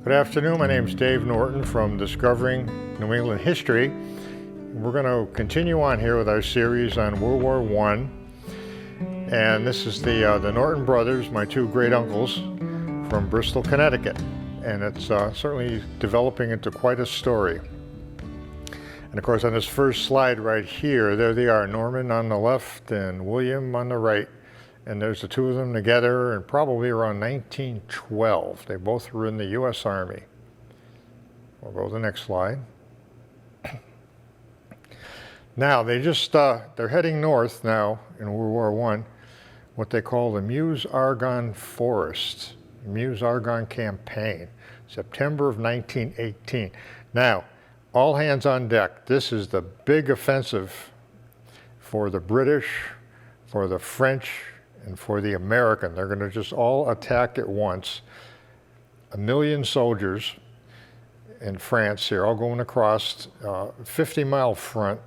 Good afternoon, my name is Dave Norton from Discovering New England History. We're going to continue on here with our series on World War I. And this is the Norton Brothers, my two great uncles from Bristol, Connecticut. And it's certainly developing into quite a story. And of course on this first slide right here, there they are, Norman on the left and William on the right. And there's the two of them together, and probably around 1912. They both were in the U.S. Army. We'll go to the next slide. Now, they're heading north now in World War I, what they call the Meuse-Argonne Forest, Meuse-Argonne Campaign, September of 1918. Now, all hands on deck. This is the big offensive for the British, for the French, and for the American. They're going to just all attack at once. 1 million soldiers in France here, all going across a 50-mile front.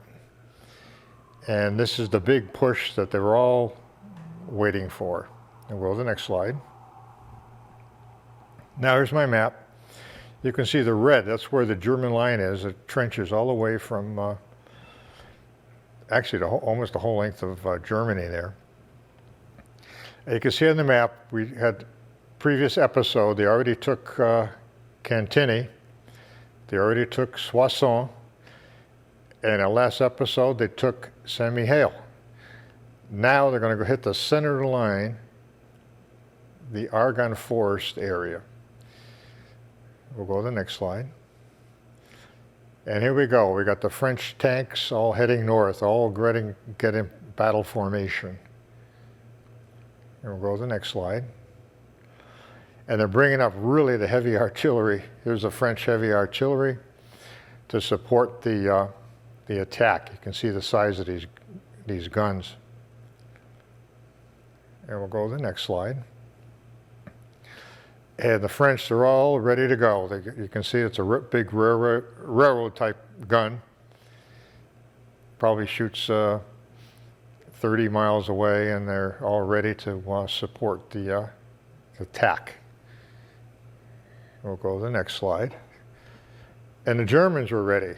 And this is the big push that they were all waiting for. And we'll go to the next slide. Now here's my map. You can see the red, that's where the German line is. It trenches all the way from, actually almost the whole length of Germany there. You can see on the map, we had previous episode, they already took Cantigny, they already took Soissons, and our last episode, they took Saint-Mihiel. Now they're going to go hit the center of the line, the Argonne Forest area. We'll go to the next slide. And here we go. We got the French tanks all heading north, all getting battle formation. And we'll go to the next slide. And they're bringing up really the heavy artillery. Here's the French heavy artillery to support the attack. You can see the size of these guns. And we'll go to the next slide. And the French, they're all ready to go. You can see it's a big railroad type gun. Probably shoots 30 miles away, and they're all ready to support the attack. We'll go to the next slide. And the Germans were ready.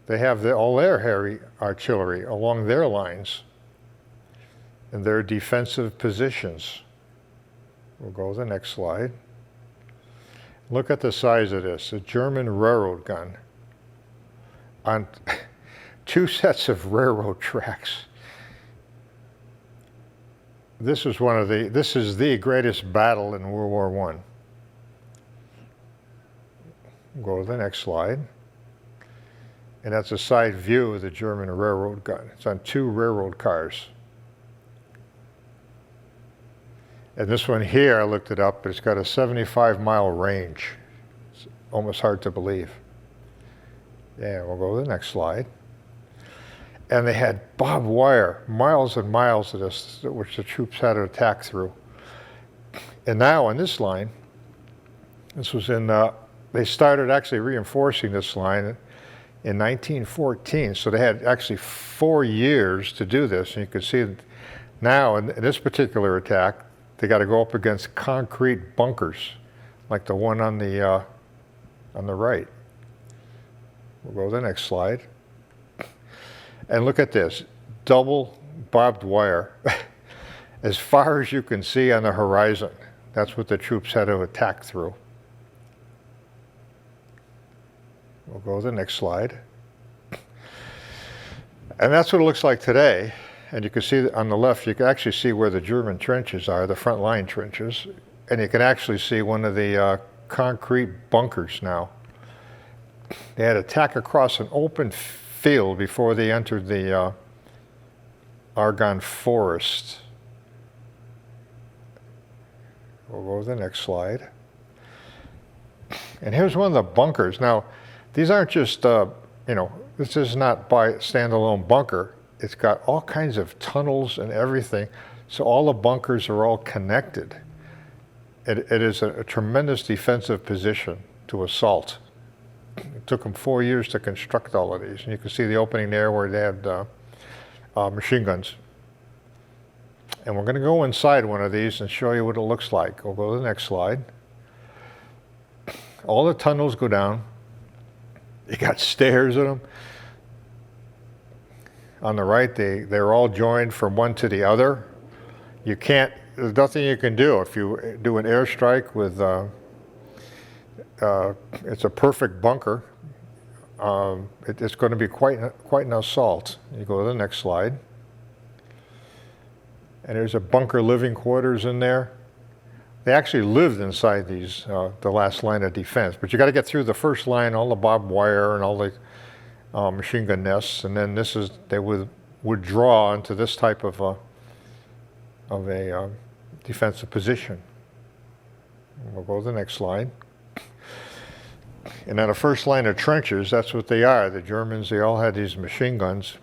They have all their heavy artillery along their lines in their defensive positions. We'll go to the next slide. Look at the size of this, a German railroad gun on 2 sets of railroad tracks. This is the greatest battle in World War I. Go to the next slide. And that's a side view of the German railroad gun. It's on 2 railroad cars. And this one here, I looked it up, it's got a 75-mile range. It's almost hard to believe. Yeah, we'll go to the next slide. And they had barbed wire, miles and miles of this, which the troops had to attack through. And now on this line, this was they started actually reinforcing this line in 1914. So they had actually 4 years to do this. And you can see now in this particular attack, they got to go up against concrete bunkers, like the one on the right. We'll go to the next slide. And look at this, double barbed wire, as far as you can see on the horizon. That's what the troops had to attack through. We'll go to the next slide. And that's what it looks like today. And you can see on the left, you can actually see where the German trenches are, the front line trenches. And you can actually see one of the concrete bunkers now. They had to attack across an open field before they entered the Argonne Forest. We'll go to the next slide. And here's one of the bunkers. Now, these aren't just, this is not by standalone bunker. It's got all kinds of tunnels and everything. So all the bunkers are all connected. It is a tremendous defensive position to assault. It took them 4 years to construct all of these. And you can see the opening there where they had machine guns. And we're going to go inside one of these and show you what it looks like. We'll go to the next slide. all the tunnels go down. You got stairs in them. On the right, they're all joined from one to the other. You can't, there's nothing you can do. If you do an airstrike with, it's a perfect bunker. It's going to be quite an assault. You go to the next slide. And there's a bunker living quarters in there. They actually lived inside these, the last line of defense. But you got to get through the first line, all the barbed wire and all the machine gun nests, and then they would withdraw into this type of a defensive position. We'll go to the next slide. And then the first line of trenches, that's what they are. The Germans, they all had these machine guns.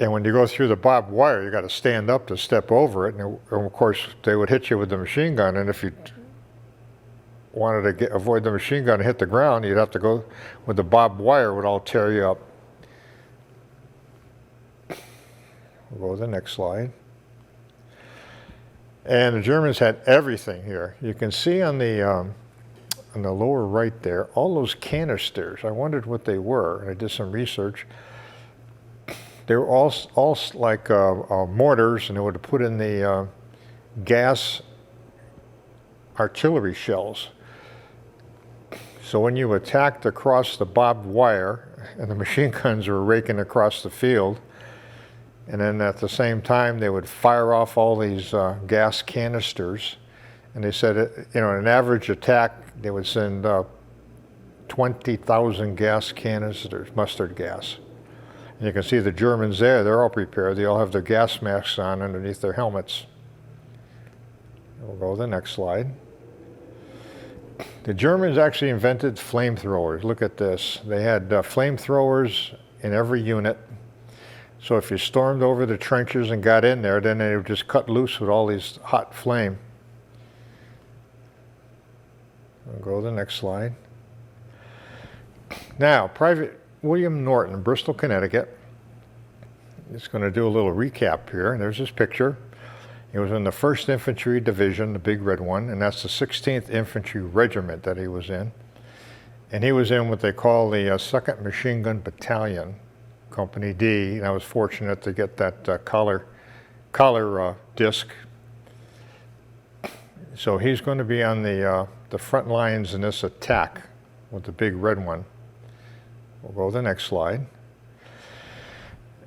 And when you go through the barbed wire, you got to stand up to step over it. And of course, they would hit you with the machine gun. And if you wanted to avoid the machine gun and hit the ground, you'd have to go with the barbed wire, would all tear you up. We'll go to the next slide. And the Germans had everything here. You can see on the lower right there, all those canisters. I wondered what they were, and I did some research. They were all like mortars, and they would put in the gas artillery shells. So when you attacked across the barbed wire, and the machine guns were raking across the field, and then at the same time they would fire off all these gas canisters, and they said, in an average attack they would send 20,000 gas canisters, mustard gas. And you can see the Germans there, they're all prepared. They all have their gas masks on underneath their helmets. We'll go to the next slide. The Germans actually invented flamethrowers. Look at this. They had flamethrowers in every unit. So if you stormed over the trenches and got in there, then they would just cut loose with all these hot flame. We'll go to the next slide. Now, Private William Norton, Bristol, Connecticut. Just going to do a little recap here. There's this picture. He was in the 1st Infantry Division, the big red one, and that's the 16th Infantry Regiment that he was in. And he was in what they call the 2nd Machine Gun Battalion, Company D, and I was fortunate to get that collar disc. So he's going to be on the front lines in this attack with the big red one. We'll go to the next slide.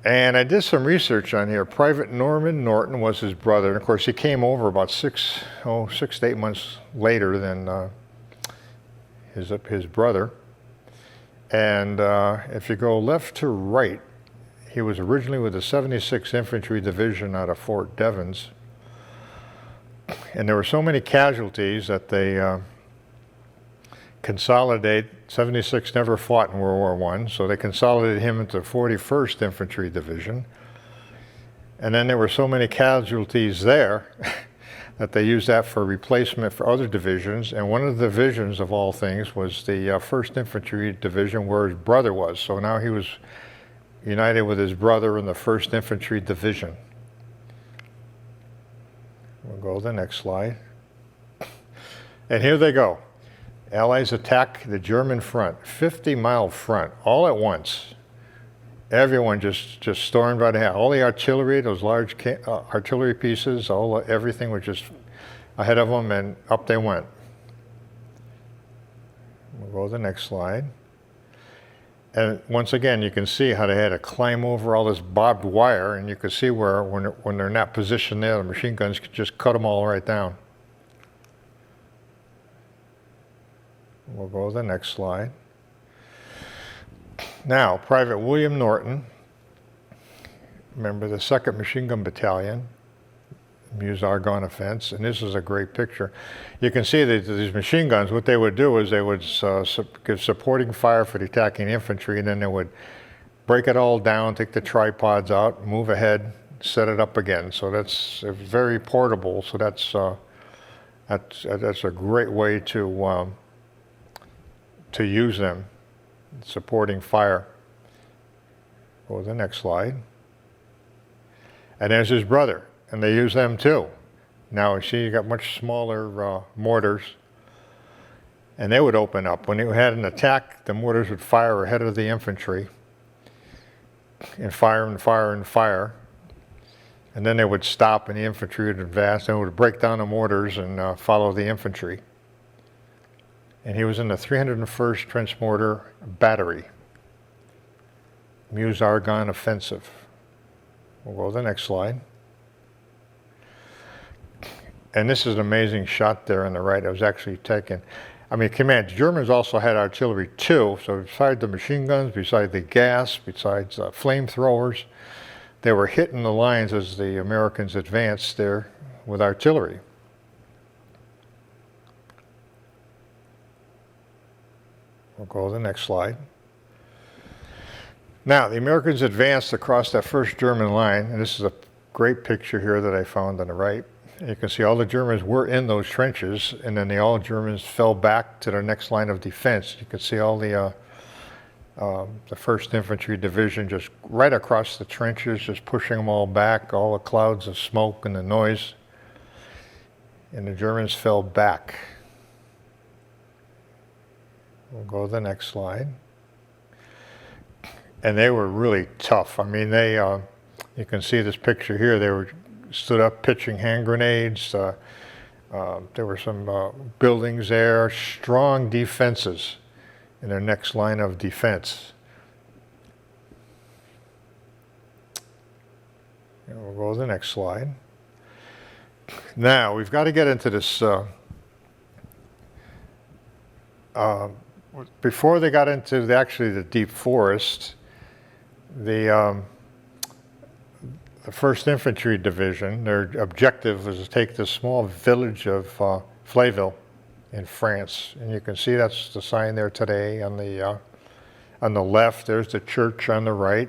And I did some research on here. Private Norman Norton was his brother. And of course, he came over about 6 to 8 months later than his brother. And if you go left to right, he was originally with the 76th Infantry Division out of Fort Devens. And there were so many casualties that they consolidate. 76 never fought in World War I, so they consolidated him into 41st Infantry Division. And then there were so many casualties there that they used that for replacement for other divisions. And one of the divisions, of all things, was the 1st Infantry Division where his brother was. So now he was united with his brother in the 1st Infantry Division. We'll go to the next slide. And here they go. Allies attack the German front, 50-mile front, all at once. Everyone just stormed right ahead. All the artillery, those large artillery pieces, everything was just ahead of them, and up they went. We'll go to the next slide. And once again, you can see how they had to climb over all this barbed wire, and you can see where, when they're in that position there, the machine guns could just cut them all right down. We'll go to the next slide. Now, Private William Norton, remember the 2nd Machine Gun Battalion, Meuse-Argonne offense, and this is a great picture. You can see that these machine guns, what they would do is they would give supporting fire for the attacking infantry, and then they would break it all down, take the tripods out, move ahead, set it up again. So that's very portable. So that's a great way to use them, supporting fire. Go to the next slide. And there's his brother, and they use them too. Now, you see, you got much smaller mortars. and they would open up. When they had an attack, the mortars would fire ahead of the infantry and fire and fire and fire. And then they would stop and the infantry would advance and would break down the mortars and follow the infantry. And he was in the 301st Trench Mortar Battery, Meuse-Argonne Offensive. We'll go to the next slide. And this is an amazing shot there on the right. It was actually taken. I mean, command, Germans also had artillery too. So besides the machine guns, besides the gas, besides flamethrowers, they were hitting the lines as the Americans advanced there with artillery. We'll go to the next slide. Now, the Americans advanced across that first German line, and this is a great picture here that I found on the right. You can see all the Germans were in those trenches, and then all Germans fell back to their next line of defense. You can see all the 1st Infantry Division just right across the trenches, just pushing them all back, all the clouds of smoke and the noise. And the Germans fell back. We'll go to the next slide. And they were really tough. I mean, you can see this picture here. They were stood up pitching hand grenades. There were some buildings there, strong defenses in their next line of defense. And we'll go to the next slide. Now, we've got to get into this. Before they got into the deep forest, the 1st Infantry Division, their objective was to take the small village of Flayville in France. And you can see that's the sign there today on the left. There's the church on the right.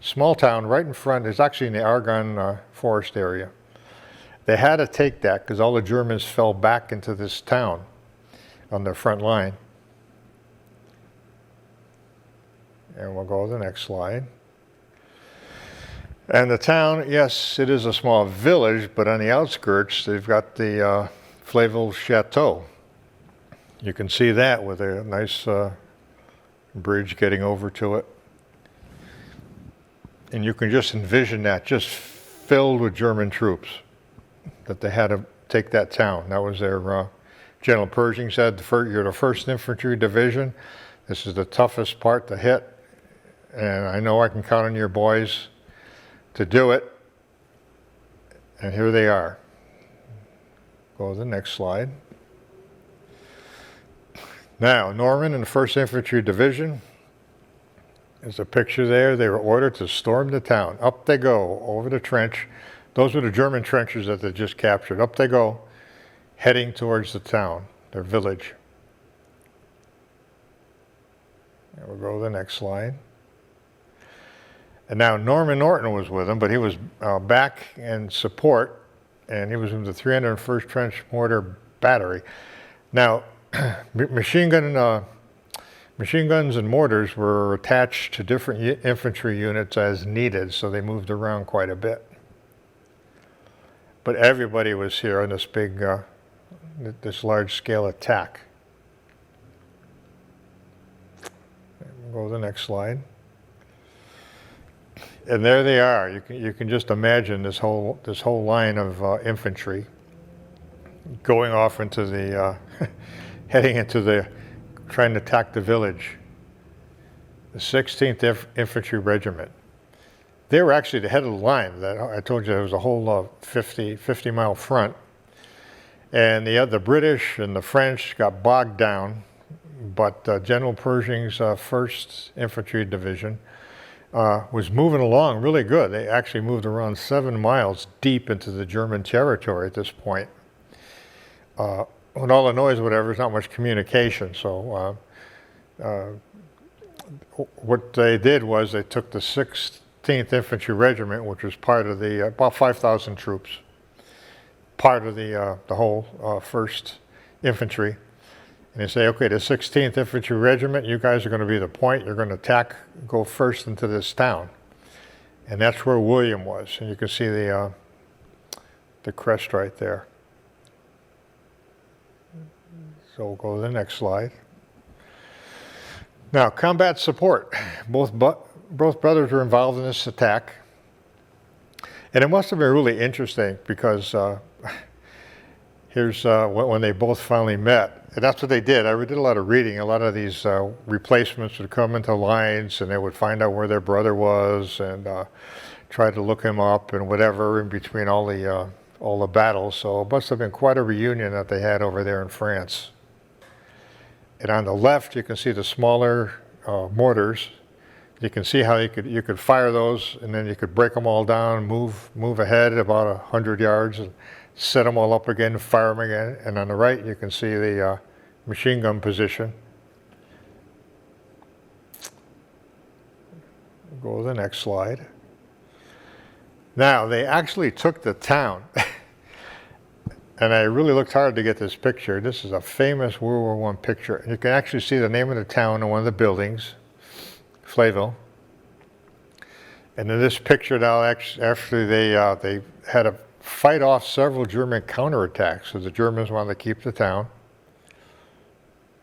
Small town right in front. It's actually in the Argonne forest area. They had to take that because all the Germans fell back into this town on their front line. And we'll go to the next slide. And the town, yes, it is a small village, but on the outskirts, they've got the Flayville Chateau. You can see that with a nice bridge getting over to it. And you can just envision that just filled with German troops, that they had to take that town. That was their, General Pershing said, you're the 1st Infantry Division. This is the toughest part to hit. And I know I can count on your boys to do it. And here they are. Go to the next slide. Now, Norman and the 1st Infantry Division. There's a picture there. They were ordered to storm the town. Up they go, over the trench. Those were the German trenches that they just captured. Up they go, heading towards the town, their village. And we'll go to the next slide. And now Norman Norton was with him, but he was back in support, and he was in the 301st Trench Mortar Battery. Now, machine guns and mortars were attached to different infantry units as needed, so they moved around quite a bit. But everybody was here on this big, this large-scale attack. We'll go to the next slide. And there they are. You can just imagine this whole line of infantry going off into the, heading into the, trying to attack the village. The 16th Infantry Regiment. They were actually the head of the line. That I told you there was a whole 50-mile front. And the British and the French got bogged down, but General Pershing's 1st Infantry Division was moving along really good. They actually moved around 7 miles deep into the German territory at this point. With all the noise, whatever, there's not much communication. So what they did was they took the 16th Infantry Regiment, which was part of the, about 5,000 troops, part of the whole 1st Infantry. And they say, okay, the 16th Infantry Regiment, you guys are going to be the point. You're going to attack, go first into this town. And that's where William was. And you can see the crest right there. So we'll go to the next slide. Now, combat support. Both brothers were involved in this attack. And it must have been really interesting because here's when they both finally met. And that's what they did. I did a lot of reading. A lot of these replacements would come into lines and they would find out where their brother was and try to look him up and whatever in between all the battles. So it must have been quite a reunion that they had over there in France. And on the left, you can see the smaller mortars. You can see how you could fire those, and then you could break them all down, move ahead about 100 yards, and set them all up again, fire them again. And on the right, you can see the machine gun position. Go to the next slide. Now, they actually took the town. And I really looked hard to get this picture. This is a famous World War I picture. You can actually see the name of the town in one of the buildings, Flayville. And in this picture now, actually they had to fight off several German counterattacks, so the Germans wanted to keep the town.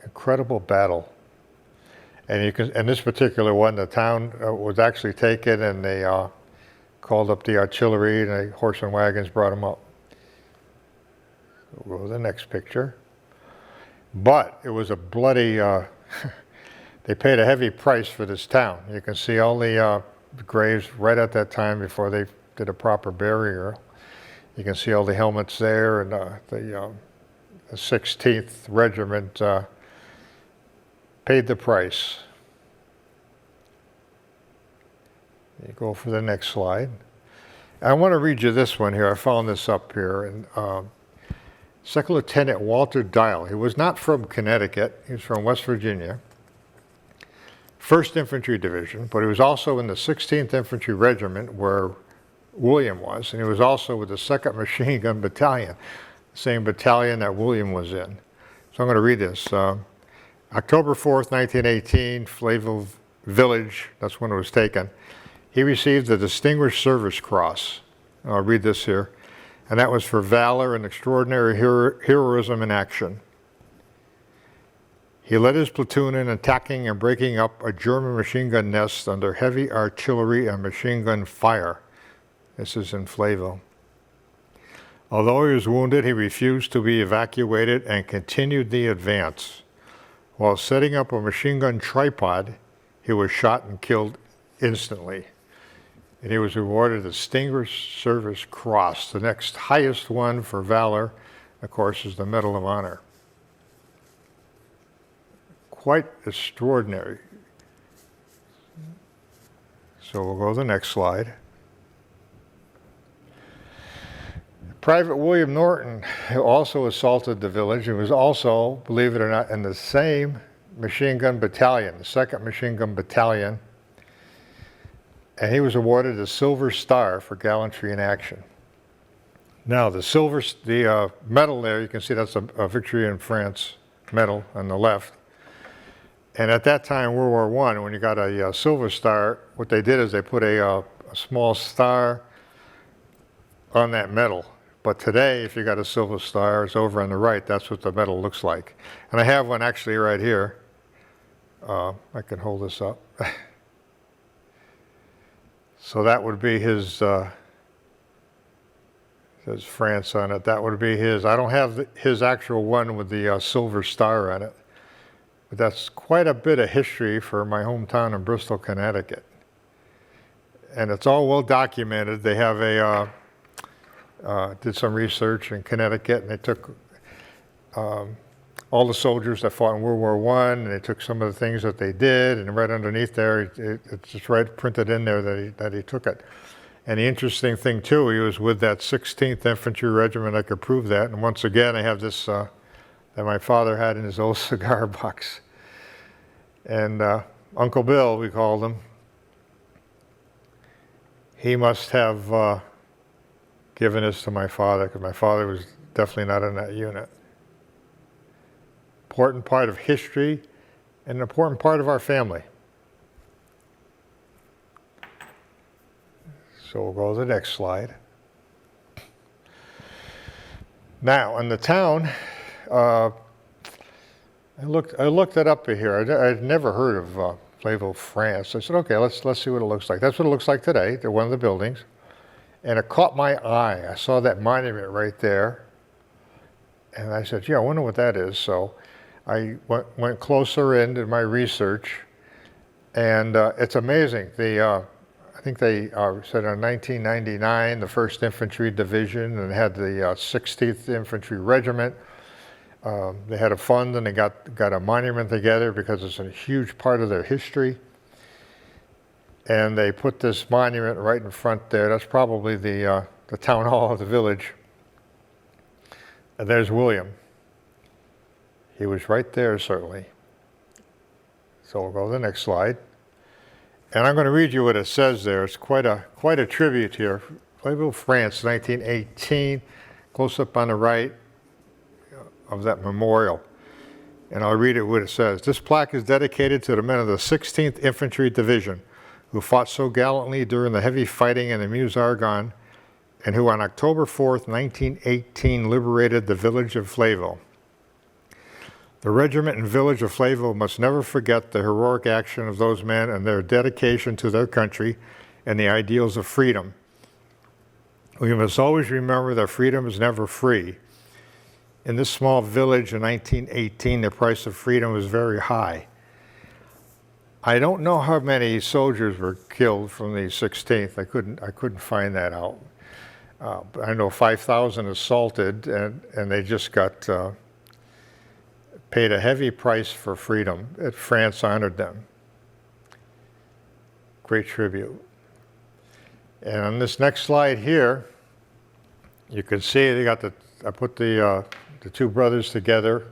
Incredible battle. And you can, in this particular one, the town was actually taken, and they called up the artillery, and the horse and wagons brought them up. We'll go to the next picture. But it was a bloody, they paid a heavy price for this town. You can see all the graves right at that time before they did a proper burial. You can see all the helmets there, and the 16th Regiment paid the price. You go for the next slide. I want to read you this one here. I found this up here. And Second Lieutenant Walter Dial. He was not from Connecticut. He was from West Virginia. 1st Infantry Division, but he was also in the 16th Infantry Regiment where William was, and he was also with the 2nd Machine Gun Battalion, the same battalion that William was in. So I'm going to read this. October 4th, 1918, Flayville Village, that's when it was taken. He received the Distinguished Service Cross. I'll read this here. And that was for valor and extraordinary heroism in action. He led his platoon in attacking and breaking up a German machine gun nest under heavy artillery and machine gun fire. This is in Flayville. Although he was wounded, he refused to be evacuated and continued the advance. While setting up a machine gun tripod, he was shot and killed instantly. And he was awarded the Distinguished Service Cross. The next highest one for valor, of course, is the Medal of Honor. Quite extraordinary. So we'll go to the next slide. Private William Norton also assaulted the village. He was also, believe it or not, in the same machine gun battalion, the 2nd Machine Gun Battalion. And he was awarded the Silver Star for gallantry in action. Now, the medal there, you can see that's a Victory in France medal on the left. And at that time, World War I, when you got a Silver Star, what they did is they put a small star on that medal. But today, if you got a Silver Star, it's over on the right. That's what the medal looks like. And I have one actually right here. I can hold this up. So that would be his, says France on it. That would be his. I don't have his actual one with the Silver Star on it. But that's quite a bit of history for my hometown in Bristol, Connecticut. And it's all well documented. They have did some research in Connecticut, and they took all the soldiers that fought in World War I, and they took some of the things that they did, and right underneath there, it's just right printed in there that he took it. And the interesting thing too, he was with that 16th Infantry Regiment. I could prove that. And once again, I have this that my father had in his old cigar box. And Uncle Bill, we called him, he must have given this to my father, because my father was definitely not in that unit. Important part of history and an important part of our family. So we'll go to the next slide. Now, in the town, I looked it up here. I'd never heard of Flaville, France. I said, okay, let's see what it looks like. That's what it looks like today. They're one of the buildings. And it caught my eye. I saw that monument right there. And I said, yeah, I wonder what that is. So I went closer in, did my research. And it's amazing. I think they said in 1999, the 1st Infantry Division, and had the 16th Infantry Regiment. They had a fund and they got a monument together because it's a huge part of their history. And they put this monument right in front there. That's probably the town hall of the village. And there's William. He was right there, certainly. So we'll go to the next slide. And I'm going to read you what it says there. It's quite a tribute here. Flaville, France, 1918. Close up on the right of that memorial. And I'll read it what it says. This plaque is dedicated to the men of the 16th Infantry Division who fought so gallantly during the heavy fighting in the Meuse-Argonne and who on October 4th, 1918 liberated the village of Flaville. The regiment and village of Flaville must never forget the heroic action of those men and their dedication to their country and the ideals of freedom. We must always remember that freedom is never free. In this small village in 1918, the price of freedom was very high. I don't know how many soldiers were killed from the 16th. I couldn't find that out. I know 5,000 assaulted, and they just got paid a heavy price for freedom. France honored them. Great tribute. And on this next slide here, you can see they got I put the two brothers together.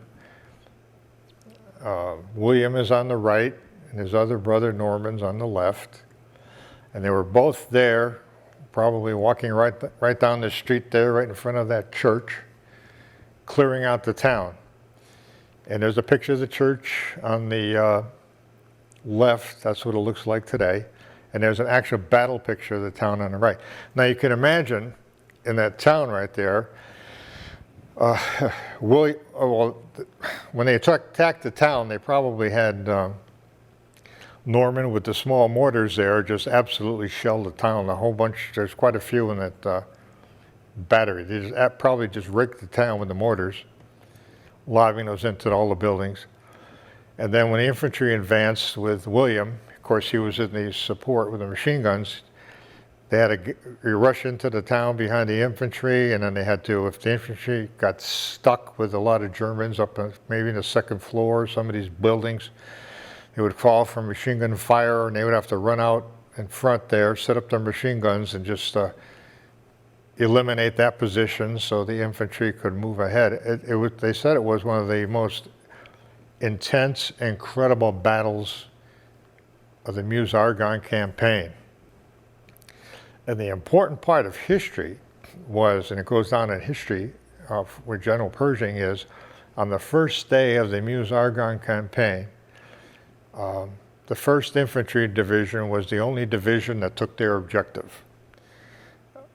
William is on the right, and his other brother Norman's on the left. And they were both there, probably walking right down the street there, right in front of that church, clearing out the town. And there's a picture of the church on the left. That's what it looks like today. And there's an actual battle picture of the town on the right. Now you can imagine in that town right there, when they attacked the town, they probably had Norman with the small mortars there just absolutely shelled the town. A whole bunch, there's quite a few in that battery. They probably just raked the town with the mortars, lobbing those into all the buildings. And then when the infantry advanced with William, of course he was in the support with the machine guns, they had to rush into the town behind the infantry, and then they had to, if the infantry got stuck with a lot of Germans up maybe in the second floor, some of these buildings, they would fall from machine gun fire, and they would have to run out in front there, set up their machine guns, and just eliminate that position so the infantry could move ahead. They said it was one of the most intense, incredible battles of the Meuse-Argonne campaign. And the important part of history was, and it goes down in history of where General Pershing is, on the first day of the Meuse-Argonne campaign, the 1st Infantry Division was the only division that took their objective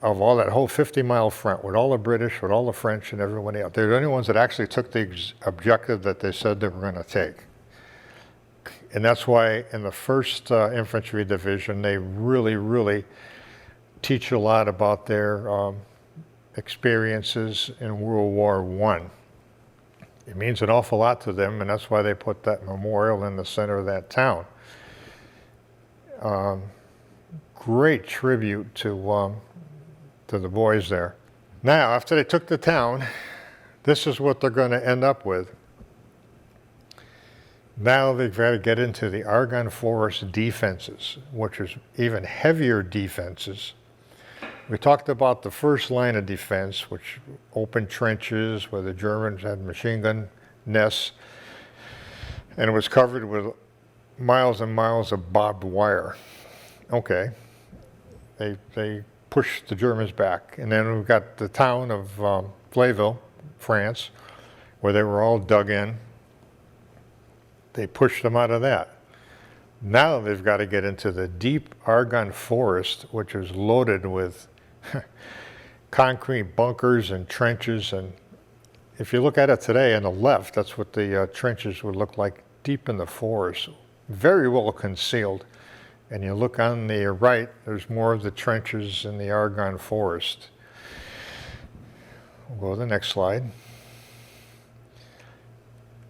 of all that whole 50-mile front with all the British, with all the French and everyone else. They're the only ones that actually took the objective that they said they were going to take. And that's why in the 1st Infantry Division, they really teach a lot about their experiences in World War I. It means an awful lot to them, and that's why they put that memorial in the center of that town. Great tribute to the boys there. Now, after they took the town, this is what they're going to end up with. Now they've got to get into the Argonne Forest defenses, which is even heavier defenses. We talked about the first line of defense, which open trenches where the Germans had machine gun nests, and it was covered with miles and miles of barbed wire. Okay, they pushed the Germans back, and then we've got the town of Flaville, France, where they were all dug in. They pushed them out of that. Now they've got to get into the deep Argonne Forest, which is loaded with concrete bunkers and trenches, and if you look at it today on the left, that's what the trenches would look like deep in the forest, very well concealed. And you look on the right, there's more of the trenches in the Argonne Forest. We'll go to the next slide.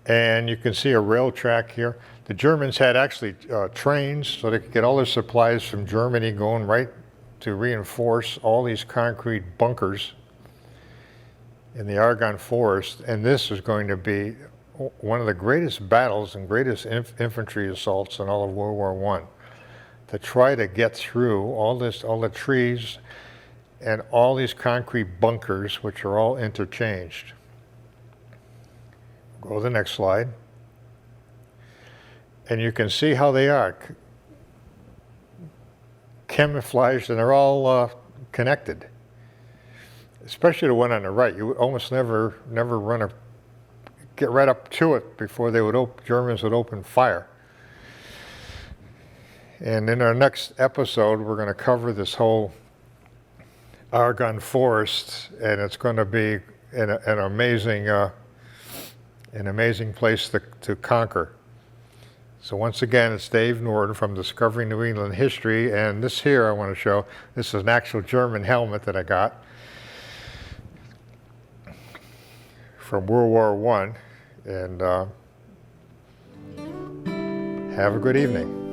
And you can see a rail track here. The Germans had actually trains so they could get all their supplies from Germany going right to reinforce all these concrete bunkers in the Argonne Forest. And this is going to be one of the greatest battles and greatest infantry assaults in all of World War I. To try to get through all the trees and all these concrete bunkers, which are all interchanged. Go to the next slide. And you can see how they are camouflaged, and they're all connected. Especially the one on the right. You would almost never get right up to it before Germans would open fire. And in our next episode, we're going to cover this whole Argonne Forest, and it's going to be an amazing place to conquer. So once again, it's Dave Norton from Discovering New England History, and this here I want to show, this is an actual German helmet that I got from World War I, and have a good evening.